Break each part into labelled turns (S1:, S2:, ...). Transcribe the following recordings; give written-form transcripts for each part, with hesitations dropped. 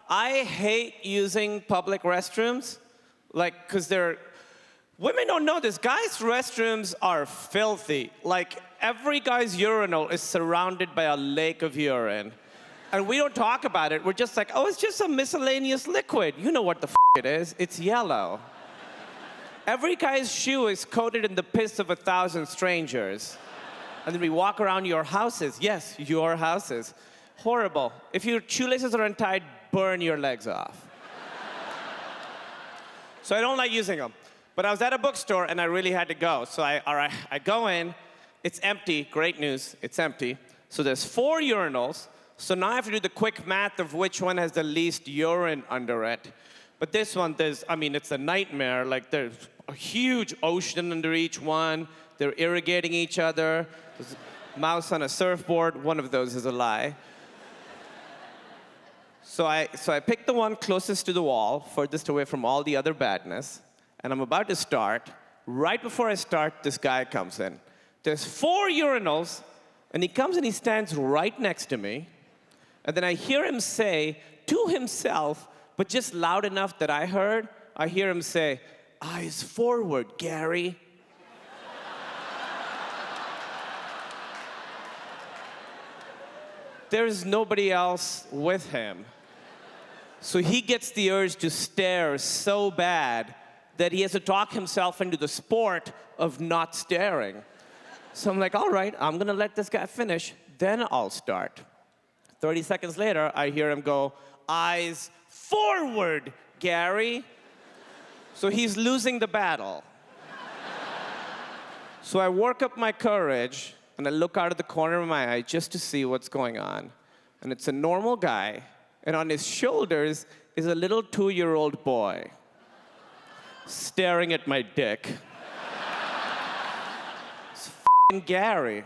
S1: I hate using public restrooms, like, because women don't know this. Guys' restrooms are filthy. Like, every guy's urinal is surrounded by a lake of urine. And we don't talk about it. We're just like, oh, it's just a miscellaneous liquid. You know what the it is. It's yellow. Every guy's shoe is coated in the piss of 1,000 strangers. And then we walk around your houses. Yes, your houses. Horrible. If your shoelaces are untied, burn your legs off. So I don't like using them. But I was at a bookstore, and I really had to go. So I go in. It's empty. Great news. It's empty. So there's 4 urinals. So now I have to do the quick math of which one has the least urine under it. But this one, it's a nightmare. Like, there's a huge ocean under each one. They're irrigating each other. There's a mouse on a surfboard. One of those is a lie. So I picked the one closest to the wall, furthest away from all the other badness. And I'm about to start. Right before I start, this guy comes in. There's 4 urinals, and he comes and he stands right next to me. And then I hear him say to himself, but just loud enough that I heard, I hear him say, "Eyes forward, Gary." There's nobody else with him. So he gets the urge to stare so bad that he has to talk himself into the sport of not staring. So I'm like, all right, I'm gonna let this guy finish, then I'll start. 30 seconds later, I hear him go, "Eyes forward, Gary." So he's losing the battle. So I work up my courage, and I look out of the corner of my eye just to see what's going on. And it's a normal guy, and on his shoulders is a little 2-year-old boy staring at my dick. It's f***ing Gary.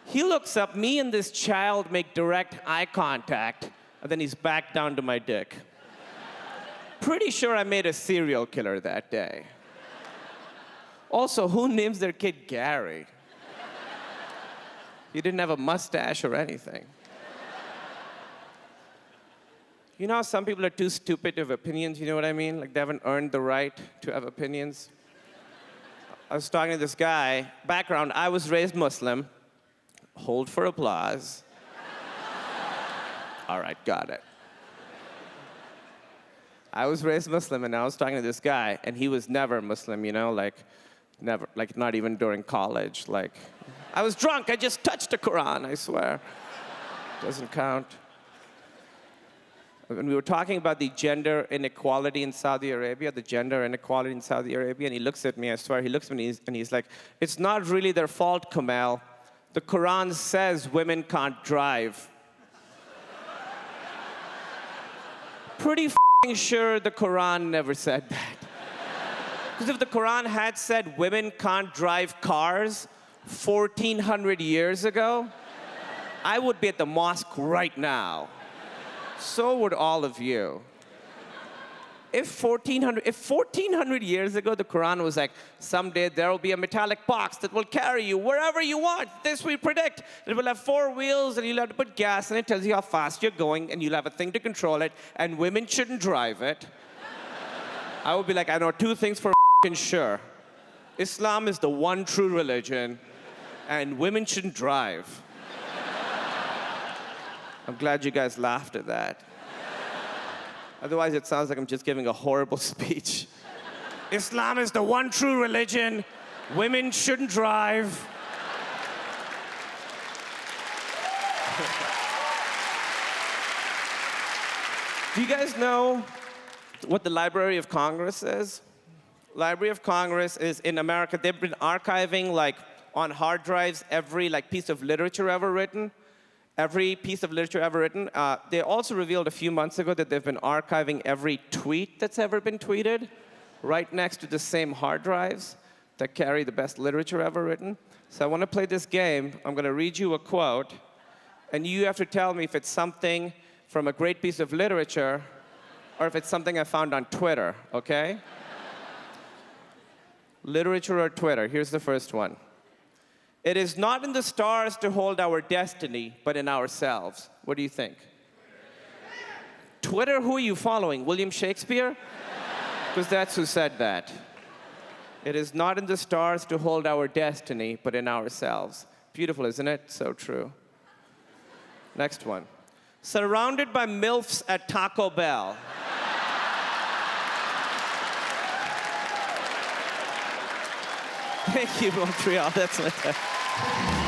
S1: He looks up, me and this child make direct eye contact, and then he's back down to my dick. Pretty sure I made a serial killer that day. Also, who names their kid Gary? He didn't have a mustache or anything. You know how some people are too stupid to have opinions, you know what I mean? Like, they haven't earned the right to have opinions. I was talking to this guy. Background, I was raised Muslim. Hold for applause. All right, got it. I was raised Muslim, and I was talking to this guy, and he was never Muslim, you know, like, never, like, not even during college. Like, I was drunk, I just touched the Quran, I swear. Doesn't count. When we were talking about the gender inequality in Saudi Arabia, and he looks at me, I swear, he looks at me, and he's like, "It's not really their fault, Kumail. The Quran says women can't drive." Pretty f***ing sure the Quran never said that. Because if the Quran had said women can't drive cars 1,400 years ago, I would be at the mosque right now. So would all of you. If 1,400 years ago the Quran was like, someday there will be a metallic box that will carry you wherever you want. This we predict. It will have 4 wheels, and you'll have to put gas, and it tells you how fast you're going, and you'll have a thing to control it, and women shouldn't drive it. I would be like, I know 2 things for f***ing sure. Islam is the one true religion, and women shouldn't drive. I'm glad you guys laughed at that. Otherwise, it sounds like I'm just giving a horrible speech. Islam is the one true religion. Women shouldn't drive. Do you guys know what the Library of Congress is? Library of Congress is in America. They've been archiving, like, on hard drives every, like, piece of literature ever written. Every piece of literature ever written. They also revealed a few months ago that they've been archiving every tweet that's ever been tweeted right next to the same hard drives that carry the best literature ever written. So I want to play this game. I'm going to read you a quote, and you have to tell me if it's something from a great piece of literature or if it's something I found on Twitter, okay? Literature or Twitter. Here's the first one. It is not in the stars to hold our destiny, but in ourselves. What do you think? Twitter, who are you following? William Shakespeare? Because that's who said that. It is not in the stars to hold our destiny, but in ourselves. Beautiful, isn't it? So true. Next one. Surrounded by MILFs at Taco Bell. Thank you, Montreal. That's fantastic.